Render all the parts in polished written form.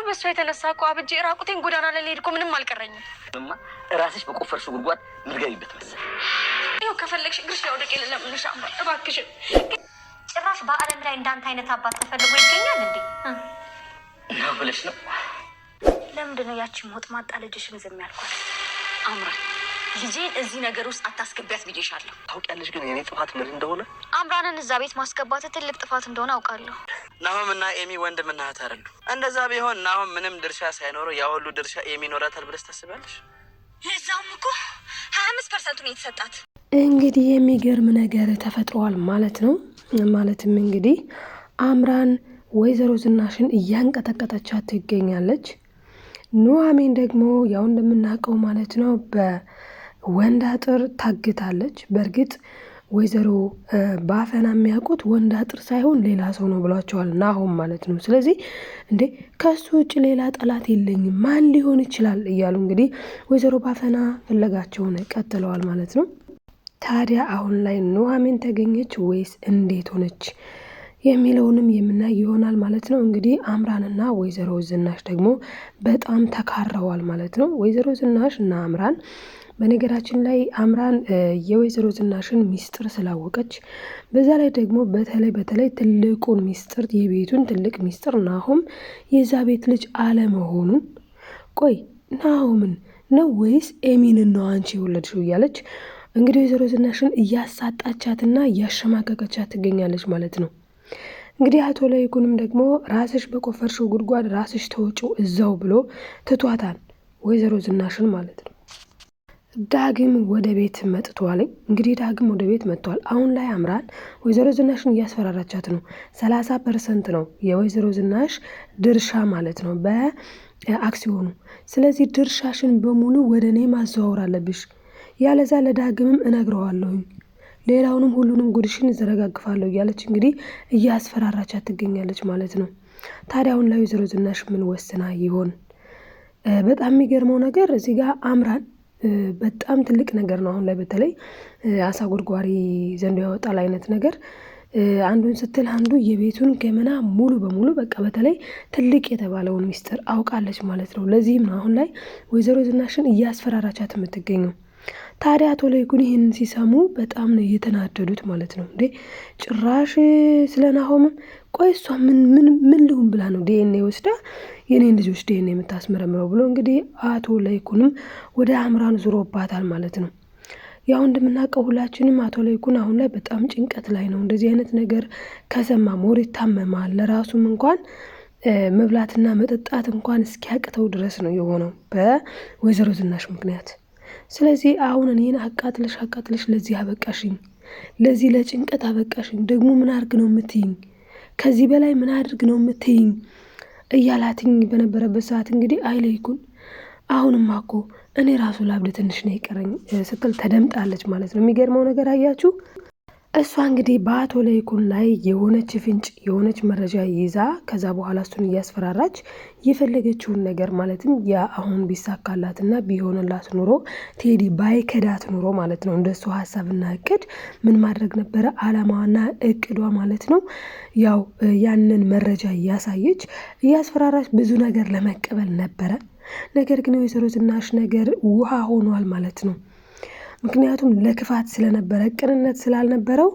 በሷ የተነሳ እኮ አብጄ ራቁቴን ጎዳና ላይ ልሄድ እኮ ምንም አልቀረኝም። ራስሽ በቆፈርሽው ጉድጓድ ምትገቢበት መሰል። ይኸው ከፈለግሽ ግርሽ ያውደቅ ለምንሽ እባክሽ። ጭራሽ በአለም ላይ እንዳንተ አይነት አባት ተፈልጎ ይገኛል እንዴ? ነው ብለሽ ነው? ለምንድን ነው ያቺ ሞጥማጣ ልጅሽን ዝም ያልኳት? አምራን ልጄን እዚህ ነገር ውስጥ አታስገቢያት ብዬሻለሁ። ታውቂያለሽ ግን የኔ ጥፋት ምን እንደሆነ? አምራንን እዛ ቤት ማስገባት ትልቅ ጥፋት እንደሆነ አውቃለሁ። ናሆም እና ኤሚ ወንድምና እህት አይደሉ? እንደዛ ቢሆን ናሆም ምንም ድርሻ ሳይኖረው ያ ሁሉ ድርሻ ኤሚ ይኖራታል ብለሽ ታስቢያለሽ? ለዛውም እኮ 25% ነው የተሰጣት። እንግዲህ የሚገርም ነገር ተፈጥሯል ማለት ነው። ማለትም እንግዲህ አምራን ወይዘሮ ዝናሽን እያንቀጠቀጠቻት ትገኛለች። ኑሐሚን ደግሞ ያው እንደምናውቀው ማለት ነው በወንድ አጥር ታግታለች። በእርግጥ ወይዘሮ ባፈና የሚያውቁት ወንድ አጥር ሳይሆን ሌላ ሰው ነው ብሏቸዋል ናሆም ማለት ነው። ስለዚህ እንዴ ከሱ ውጭ ሌላ ጠላት የለኝም ማን ሊሆን ይችላል እያሉ እንግዲህ ወይዘሮ ባፈና ፍለጋቸውን ቀጥለዋል ማለት ነው። ታዲያ አሁን ላይ ኑሐሚን ተገኘች ወይስ እንዴት ሆነች የሚለውንም የምናይ ይሆናል ማለት ነው። እንግዲህ አምራንና ወይዘሮ ዝናሽ ደግሞ በጣም ተካረዋል ማለት ነው። ወይዘሮ ዝናሽ እና አምራን በነገራችን ላይ አምራን የወይዘሮ ዝናሽን ሚስጥር ስላወቀች በዛ ላይ ደግሞ በተለይ ትልቁን ሚስጥር የቤቱን ትልቅ ሚስጥር ናሆም የዛ ቤት ልጅ አለመሆኑን ቆይ ናሆምን ነው ወይስ ኤሚንን ነው አንቺ የወለድሽው እያለች እንግዲህ ወይዘሮ ዝናሽን እያሳጣቻትና እያሸማቀቀቻት ትገኛለች ማለት ነው። እንግዲህ አቶ ለይኩንም ደግሞ ራስሽ በቆፈርሽው ጉድጓድ ራስሽ ተወጪው እዛው ብሎ ትቷታል ወይዘሮ ዝናሽን ማለት ነው። ዳግም ወደ ቤት መጥቷል። እንግዲህ ዳግም ወደ ቤት መጥቷል። አሁን ላይ አምራን ወይዘሮ ዝናሽን እያስፈራራቻት ነው። 30% ነው የወይዘሮ ዝናሽ ድርሻ ማለት ነው በአክሲዮኑ። ስለዚህ ድርሻሽን በሙሉ ወደ እኔ ማዘዋወር አለብሽ፣ ያለዛ ለዳግምም እነግረዋለሁኝ ሌላውንም ሁሉንም ጉድሽን ዘረጋግፋለሁ እያለች እንግዲህ እያስፈራራቻት ትገኛለች ማለት ነው። ታዲያ አሁን ላይ ወይዘሮ ዝናሽ ምን ወስና ይሆን? በጣም የሚገርመው ነገር እዚህ ጋር አምራን በጣም ትልቅ ነገር ነው። አሁን ላይ በተለይ አሳ ጎርጓሪ ዘንዶ ያወጣል አይነት ነገር አንዱን ስትል አንዱ የቤቱን ገመና ሙሉ በሙሉ በቃ በተለይ ትልቅ የተባለውን ሚስጥር አውቃለች ማለት ነው። ለዚህም ነው አሁን ላይ ወይዘሮ ዝናሽን እያስፈራራቻት የምትገኘው። ታዲያ አቶ ለይኩን ይህንን ሲሰሙ በጣም ነው እየተናደዱት ማለት ነው። እንዴ ጭራሽ ስለ ናሆምም ቆይ እሷ ምን ልሁን ብላ ነው ዲኤንኤ ወስዳ የኔን ልጆች ዲኤንኤ የምታስመረምረው ብሎ እንግዲህ አቶ ለይኩንም ወደ አምራን ዙሮባታል ማለት ነው። ያው እንደምናውቀው ሁላችንም አቶ ለይኩን አሁን ላይ በጣም ጭንቀት ላይ ነው። እንደዚህ አይነት ነገር ከሰማ ሞር ይታመማል። ለራሱም እንኳን መብላትና መጠጣት እንኳን እስኪያቅተው ድረስ ነው የሆነው በወይዘሮ ዝናሽ ምክንያት። ስለዚህ አሁን እኔን አቃጥለሽ ለዚህ አበቃሽኝ፣ ለዚህ ለጭንቀት አበቃሽኝ፣ ደግሞ ምን አድርግ ነው የምትይኝ? ከዚህ በላይ ምን አድርግ ነው የምትይኝ? እያላትኝ በነበረበት ሰዓት እንግዲህ አይ ለይኩን አሁንማ እኮ እኔ ራሱ ላብድ ትንሽ ነው የቀረኝ ስትል ተደምጣለች ማለት ነው። የሚገርመው ነገር አያችሁ፣ እሷ እንግዲህ በአቶ ለይኩን ላይ የሆነች ፍንጭ የሆነች መረጃ ይዛ ከዛ በኋላ እሱን እያስፈራራች የፈለገችውን ነገር ማለትም ያ አሁን ቢሳካላትና ቢሆንላት ኑሮ ቴዲ ባይከዳት ኑሮ ማለት ነው እንደሱ ሀሳብና እቅድ ምን ማድረግ ነበረ አላማዋና እቅዷ ማለት ነው። ያው ያንን መረጃ እያሳየች እያስፈራራች ብዙ ነገር ለመቀበል ነበረ። ነገር ግን ወይዘሮ ዝናሽ ነገር ውሃ ሆኗል ማለት ነው። ምክንያቱም ለክፋት ስለነበረ ቅንነት ስላልነበረው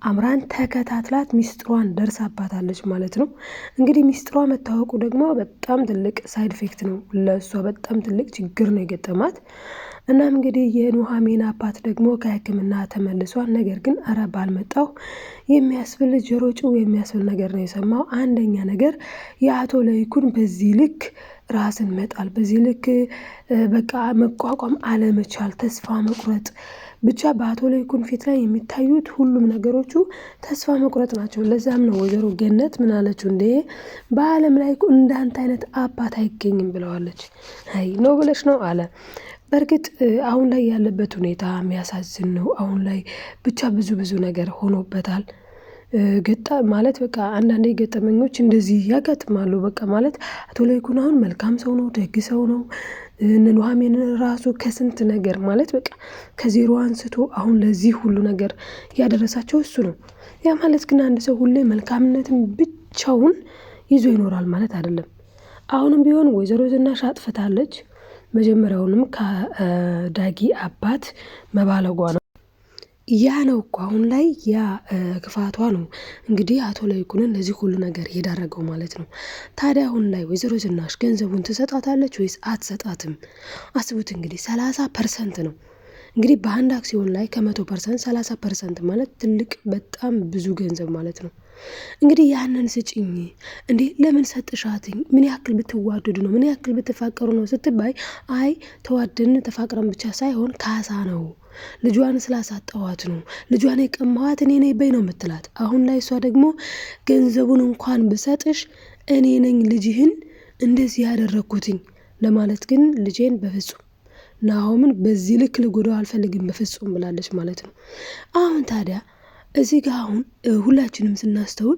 አምራን ተከታትላት ሚስጥሯን ደርሳባታለች ማለት ነው። እንግዲህ ሚስጥሯ መታወቁ ደግሞ በጣም ትልቅ ሳይድ ኢፌክት ነው፣ ለእሷ በጣም ትልቅ ችግር ነው የገጠማት። እናም እንግዲህ የኑሐሚን አባት ደግሞ ከሕክምና ተመልሷል። ነገር ግን አረ ባልመጣው የሚያስብል ጆሮ ጭው የሚያስብል ነገር ነው የሰማው። አንደኛ ነገር የአቶ ለይኩን በዚህ ልክ ራስን መጣል፣ በዚህ ልክ በቃ መቋቋም አለመቻል፣ ተስፋ መቁረጥ፣ ብቻ በአቶ ለይኩን ፊት ላይ የሚታዩት ሁሉም ነገሮቹ ተስፋ መቁረጥ ናቸው። ለዛም ነው ወይዘሮ ገነት ምን አለችው? እንዴ በአለም ላይ እንዳንተ አይነት አባት አይገኝም ብለዋለች። አይ ነው ብለሽ ነው አለ። በእርግጥ አሁን ላይ ያለበት ሁኔታ የሚያሳዝን ነው። አሁን ላይ ብቻ ብዙ ነገር ሆኖበታል። ማለት በቃ አንዳንዴ ገጠመኞች እንደዚህ ያጋጥማሉ። በቃ ማለት አቶ ለይኩን አሁን መልካም ሰው ነው፣ ደግ ሰው ነው። ኑሐሚን ራሱ ከስንት ነገር ማለት በቃ ከዜሮ አንስቶ አሁን ለዚህ ሁሉ ነገር ያደረሳቸው እሱ ነው። ያ ማለት ግን አንድ ሰው ሁሌ መልካምነትን ብቻውን ይዞ ይኖራል ማለት አይደለም። አሁንም ቢሆን ወይዘሮ ዝናሽ አጥፍታለች። መጀመሪያውንም ከዳጊ አባት መባለጓ ነው። ያ ነው እኮ አሁን ላይ ያ ክፋቷ ነው እንግዲህ አቶ ለይኩንን ለዚህ ሁሉ ነገር የዳረገው ማለት ነው። ታዲያ አሁን ላይ ወይዘሮ ዝናሽ ገንዘቡን ትሰጣታለች ወይስ አትሰጣትም? አስቡት እንግዲህ 30% ነው እንግዲህ በአንድ አክሲዮን ላይ ከ100% 30% ማለት ትልቅ በጣም ብዙ ገንዘብ ማለት ነው። እንግዲህ ያንን ስጭኝ እንዴ ለምን ሰጥሻትኝ? ምን ያክል ብትዋደዱ ነው? ምን ያክል ብትፋቀሩ ነው ስትባይ፣ አይ ተዋደን ተፋቅረን ብቻ ሳይሆን ካሳ ነው፣ ልጇን ስላሳጣዋት ነው፣ ልጇን የቀማዋት እኔ ነኝ በይ ነው የምትላት። አሁን ላይ እሷ ደግሞ ገንዘቡን እንኳን ብሰጥሽ እኔ ነኝ ልጅህን እንደዚህ ያደረኩትኝ ለማለት ግን ልጄን በፍጹም ናሆምን በዚህ ልክ ልጎዳው አልፈልግም በፍጹም ብላለች ማለት ነው። አሁን ታዲያ እዚህ ጋር አሁን ሁላችንም ስናስተውል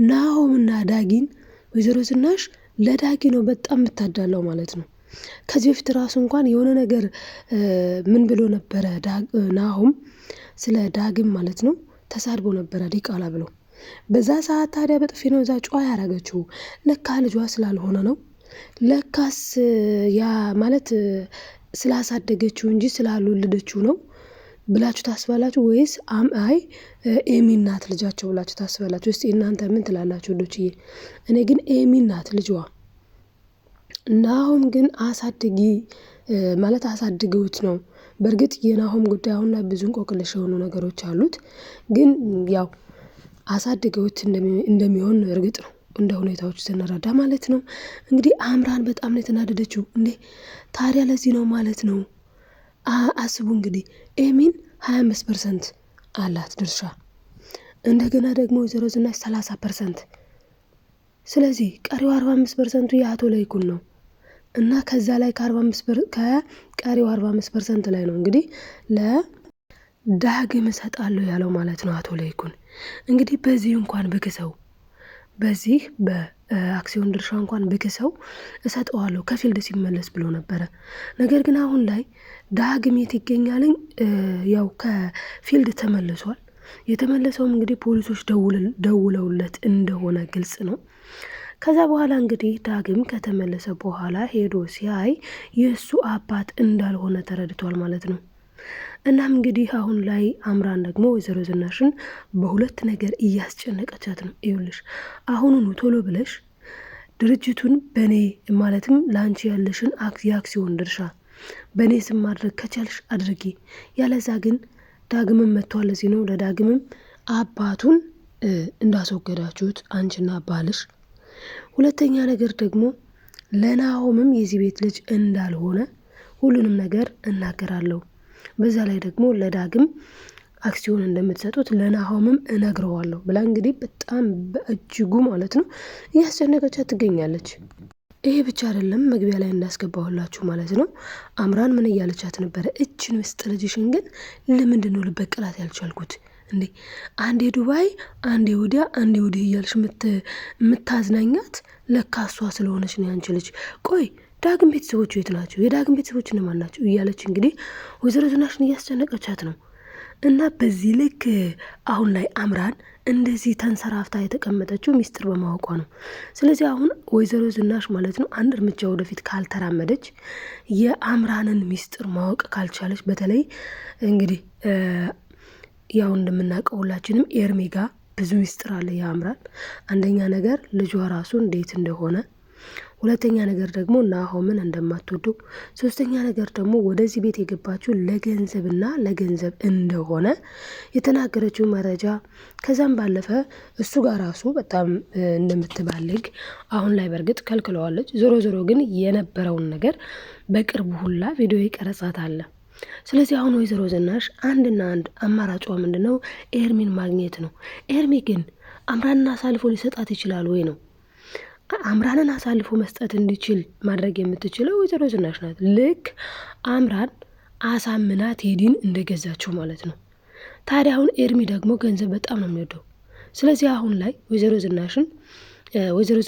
ናሆምና ዳጊን ወይዘሮ ዝናሽ ለዳጊ ነው በጣም የምታዳለው ማለት ነው። ከዚህ በፊት ራሱ እንኳን የሆነ ነገር ምን ብሎ ነበረ ናሆም ስለ ዳግም ማለት ነው ተሳድቦ ነበረ ዲቃላ ብሎ። በዛ ሰዓት ታዲያ በጥፊ ነው እዛ ጨዋ ያረገችው። ለካ ልጇ ስላልሆነ ነው፣ ለካስ ያ ማለት ስላሳደገችው እንጂ ስላልወለደችው ነው ብላችሁ ታስባላችሁ ወይስ አይ ኤሚ ናት ልጃቸው ብላችሁ ታስባላችሁ? እስቲ እናንተ ምን ትላላችሁ ወዶችዬ? እኔ ግን ኤሚ ናት ልጇ። ናሆም ግን አሳድጊ ማለት አሳድገውት ነው። በእርግጥ የናሆም ጉዳይ አሁን ላይ ብዙ እንቆቅልሽ የሆኑ ነገሮች አሉት። ግን ያው አሳድገውት እንደሚሆን እርግጥ ነው እንደ ሁኔታዎች ስንረዳ ማለት ነው። እንግዲህ አምራን በጣም ነው የተናደደችው። እንዴ ታዲያ ለዚህ ነው ማለት ነው። አስቡ እንግዲህ ኤሚን 25% አላት ድርሻ፣ እንደገና ደግሞ ወይዘሮ ዝናሽ 30%። ስለዚህ ቀሪው 45% የአቶ ለይኩን ነው እና ከዛ ላይ ከቀሪው 45% ላይ ነው እንግዲህ ለዳግም እሰጣለሁ ያለው ማለት ነው አቶ ለይኩን። እንግዲህ በዚህ እንኳን ብክሰው በዚህ በአክሲዮን ድርሻ እንኳን ብክሰው እሰጠዋለሁ ከፊልድ ሲመለስ ብሎ ነበረ። ነገር ግን አሁን ላይ ዳግም የት ይገኛልኝ? ያው ከፊልድ ተመልሷል። የተመለሰውም እንግዲህ ፖሊሶች ደውለውለት እንደሆነ ግልጽ ነው። ከዛ በኋላ እንግዲህ ዳግም ከተመለሰ በኋላ ሄዶ ሲያይ የእሱ አባት እንዳልሆነ ተረድቷል ማለት ነው። እናም እንግዲህ አሁን ላይ አምራን ደግሞ ወይዘሮ ዝናሽን በሁለት ነገር እያስጨነቀቻት ነው። ይኸውልሽ አሁኑኑ ቶሎ ብለሽ ድርጅቱን በእኔ ማለትም ለአንቺ ያለሽን የአክሲዮን ድርሻ በእኔ ስም ማድረግ ከቻልሽ አድርጊ፣ ያለዛ ግን ዳግምም መጥቷል እዚህ ነው ለዳግምም አባቱን እንዳስወገዳችሁት አንቺና ባልሽ፣ ሁለተኛ ነገር ደግሞ ለናሆምም የዚህ ቤት ልጅ እንዳልሆነ ሁሉንም ነገር እናገራለሁ። በዛ ላይ ደግሞ ለዳግም አክሲዮን እንደምትሰጡት ለናሆምም እነግረዋለሁ ብላ እንግዲህ በጣም በእጅጉ ማለት ነው እያስጨነቀቻት ትገኛለች። ይሄ ብቻ አይደለም፣ መግቢያ ላይ እንዳስገባሁላችሁ ማለት ነው አምራን ምን እያለቻት ነበረ? እችን ውስጥ ልጅሽን ግን ለምንድን ነው ልበቀላት ያልቻልኩት እንዴ? አንዴ ዱባይ፣ አንዴ ወዲያ፣ አንዴ ወዲህ እያልሽ የምታዝናኛት ለካ እሷ ስለሆነች ነው ያንቺ ልጅ። ቆይ ዳግም ቤተሰቦቹ የት ናቸው? የዳግም ቤተሰቦች እነማን ናቸው? እያለች እንግዲህ ወይዘሮ ዝናሽን እያስጨነቀቻት ነው። እና በዚህ ልክ አሁን ላይ አምራን እንደዚህ ተንሰራፍታ የተቀመጠችው ሚስጥር በማወቋ ነው። ስለዚህ አሁን ወይዘሮ ዝናሽ ማለት ነው አንድ እርምጃ ወደፊት ካልተራመደች፣ የአምራንን ሚስጥር ማወቅ ካልቻለች፣ በተለይ እንግዲህ ያው እንደምናውቀው ሁላችንም ኤርሚ ጋር ብዙ ሚስጥር አለ የአምራን። አንደኛ ነገር ልጇ ራሱ እንዴት እንደሆነ፣ ሁለተኛ ነገር ደግሞ ናሆምን እንደማትወደው፣ ሶስተኛ ነገር ደግሞ ወደዚህ ቤት የገባችው ለገንዘብና ለገንዘብ እንደሆነ የተናገረችው መረጃ፣ ከዛም ባለፈ እሱ ጋር ራሱ በጣም እንደምትባልግ አሁን ላይ በእርግጥ ከልክለዋለች። ዞሮ ዞሮ ግን የነበረውን ነገር በቅርቡ ሁላ ቪዲዮ ይቀረጻት አለ። ስለዚህ አሁን ወይዘሮ ዝናሽ አንድና አንድ አማራጯ ምንድነው? ኤርሚን ማግኘት ነው። ኤርሚ ግን አምራንን አሳልፎ ሊሰጣት ይችላል ወይ ነው? አምራንን አሳልፎ መስጠት እንዲችል ማድረግ የምትችለው ወይዘሮ ዝናሽ ናት። ልክ አምራን አሳምና ቴዲን እንደገዛችው ማለት ነው። ታዲያ አሁን ኤርሚ ደግሞ ገንዘብ በጣም ነው የሚወደው። ስለዚህ አሁን ላይ ወይዘሮ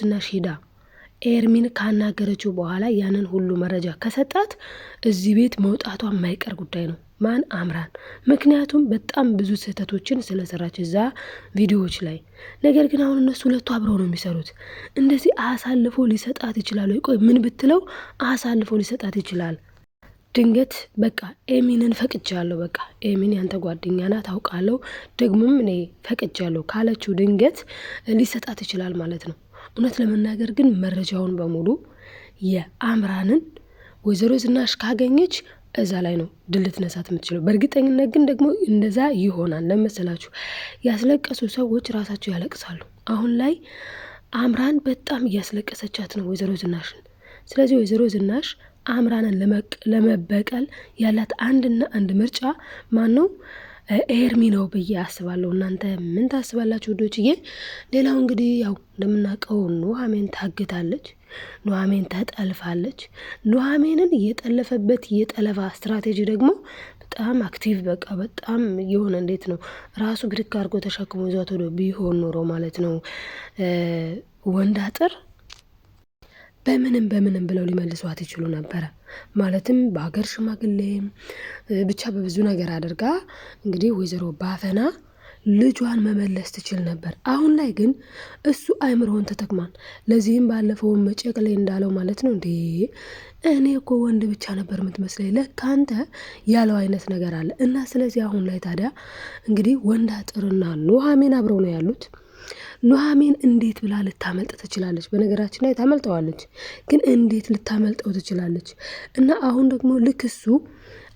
ዝናሽ ሄዳ ኤርሚን ካናገረችው በኋላ ያንን ሁሉ መረጃ ከሰጣት እዚህ ቤት መውጣቷ የማይቀር ጉዳይ ነው። ማን አምራን። ምክንያቱም በጣም ብዙ ስህተቶችን ስለሰራች እዛ ቪዲዮዎች ላይ። ነገር ግን አሁን እነሱ ሁለቱ አብረው ነው የሚሰሩት። እንደዚህ አሳልፎ ሊሰጣት ይችላል ወይ? ቆይ ምን ብትለው አሳልፎ ሊሰጣት ይችላል? ድንገት በቃ ኤሚንን ፈቅጃለሁ፣ በቃ ኤሚን ያንተ ጓደኛ ናት አውቃለሁ፣ ደግሞም እኔ ፈቅጃለሁ ካለችው ድንገት ሊሰጣት ይችላል ማለት ነው። እውነት ለመናገር ግን መረጃውን በሙሉ የአምራንን ወይዘሮ ዝናሽ ካገኘች እዛ ላይ ነው ድል ልትነሳት የምትችለው። በእርግጠኝነት ግን ደግሞ እንደዛ ይሆናል። ለመሰላችሁ ያስለቀሱ ሰዎች ራሳቸው ያለቅሳሉ። አሁን ላይ አምራን በጣም እያስለቀሰቻት ነው ወይዘሮ ዝናሽን። ስለዚህ ወይዘሮ ዝናሽ አምራንን ለመበቀል ያላት አንድና አንድ ምርጫ ማን ነው? ኤርሚ ነው ብዬ አስባለሁ። እናንተ ምን ታስባላችሁ ውዶችዬ? ሌላው እንግዲህ ያው እንደምናውቀው ኑሐሚን ታግታለች፣ ኑሐሚን ተጠልፋለች። ኑሐሚንን እየጠለፈበት የጠለፋ ስትራቴጂ ደግሞ በጣም አክቲቭ፣ በቃ በጣም የሆነ እንዴት ነው ራሱ ብድግ አድርጎ ተሸክሞ ይዟት ወደ ቢሆን ኖሮ ማለት ነው ወንድ አጥር በምንም ብለው ሊመልሷት ይችሉ ነበረ። ማለትም በሀገር ሽማግሌም ብቻ በብዙ ነገር አድርጋ እንግዲህ ወይዘሮ ባፈና ልጇን መመለስ ትችል ነበር። አሁን ላይ ግን እሱ አይምሮውን ተጠቅሟል። ለዚህም ባለፈው መጨቅሌ እንዳለው ማለት ነው እንዴ እኔ እኮ ወንድ ብቻ ነበር የምትመስለኝ፣ ለካ አንተ ያለው አይነት ነገር አለ። እና ስለዚህ አሁን ላይ ታዲያ እንግዲህ ወንድ አጥርና ኑሐሚን አብረው ነው ያሉት። ኑሐሚን እንዴት ብላ ልታመልጥ ትችላለች? በነገራችን ላይ ታመልጠዋለች፣ ግን እንዴት ልታመልጠው ትችላለች? እና አሁን ደግሞ ልክ እሱ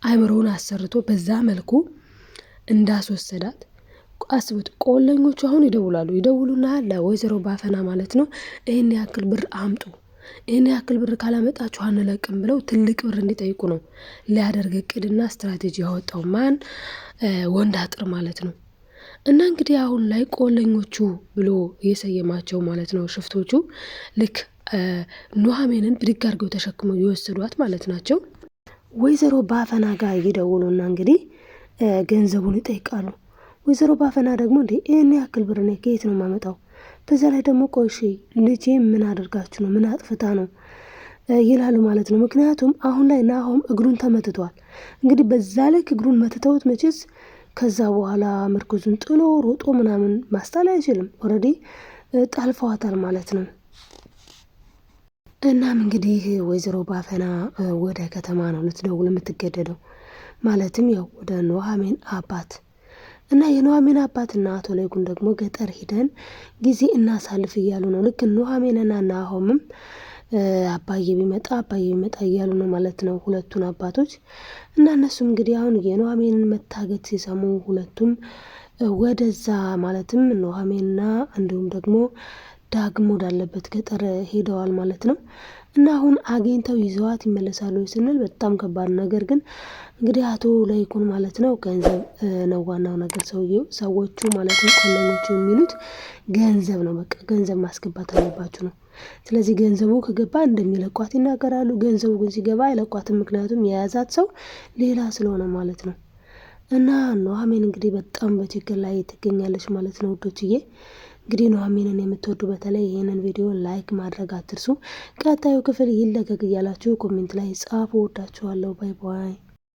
አይምሮውን አሰርቶ በዛ መልኩ እንዳስወሰዳት አስቡት። ቆለኞቹ አሁን ይደውሉና ለወይዘሮ ባፈና ማለት ነው ይህን ያክል ብር አምጡ፣ ይህን ያክል ብር ካላመጣችሁ አንለቅም ብለው ትልቅ ብር እንዲጠይቁ ነው ሊያደርግ እቅድና ስትራቴጂ ያወጣው ማን? ወንድ አጥር ማለት ነው። እና እንግዲህ አሁን ላይ ቆለኞቹ ብሎ የሰየማቸው ማለት ነው ሽፍቶቹ ልክ ኑሐሚንን ብድግ አድርገው ተሸክመው የወሰዷት ማለት ናቸው። ወይዘሮ ባፈና ጋር ይደውሉና እንግዲህ ገንዘቡን ይጠይቃሉ። ወይዘሮ ባፈና ደግሞ እንዴ ይህን ያክል ብር ነው ከየት ነው የማመጣው? በዛ ላይ ደግሞ ቆይሽ ልጄ ምን አድርጋችሁ ነው? ምን አጥፍታ ነው ይላሉ ማለት ነው። ምክንያቱም አሁን ላይ ናሆም እግሩን ተመትቷል። እንግዲህ በዛ ልክ እግሩን መትተውት መቼስ ከዛ በኋላ ምርኩዙን ጥሎ ሮጦ ምናምን ማስጣል አይችልም። ኦልሬዲ ጣልፈዋታል ማለት ነው። እናም እንግዲህ ወይዘሮ ባፈና ወደ ከተማ ነው ልትደውል የምትገደደው። ማለትም ያው ወደ ኑሐሚን አባት እና የኑሐሚን አባትና አቶ ለይኩን ደግሞ ገጠር ሂደን ጊዜ እናሳልፍ እያሉ ነው። ልክ ኑሐሚንና ናሆምም አባዬ ቢመጣ እያሉ ነው ማለት ነው ሁለቱን አባቶች። እና እነሱም እንግዲህ አሁን የኑሐሚንን መታገት ሲሰሙ ሁለቱም ወደዛ ማለትም ኑሐሚንና እንዲሁም ደግሞ ዳግም ወዳለበት ገጠር ሄደዋል ማለት ነው። እና አሁን አግኝተው ይዘዋት ይመለሳሉ ስንል በጣም ከባድ ነገር ግን እንግዲህ አቶ ለይኩን ማለት ነው ገንዘብ ነው ዋናው ነገር። ሰዎቹ ማለት ነው ቆለኞቹ የሚሉት ገንዘብ ነው። በቃ ገንዘብ ማስገባት አለባችሁ ነው። ስለዚህ ገንዘቡ ከገባ እንደሚለቋት ይናገራሉ። ገንዘቡ ግን ሲገባ አይለቋትም፣ ምክንያቱም የያዛት ሰው ሌላ ስለሆነ ማለት ነው። እና ኑሐሚን እንግዲህ በጣም በችግር ላይ ትገኛለች ማለት ነው ውዶችዬ። እንግዲህ ኑሐሚንን የምትወዱ በተለይ ይህንን ቪዲዮ ላይክ ማድረግ አትርሱ። ቀጣዩ ክፍል ይለቀቅ እያላችሁ ኮሜንት ላይ ጻፉ። ወዳችኋለሁ። ባይ ባይ።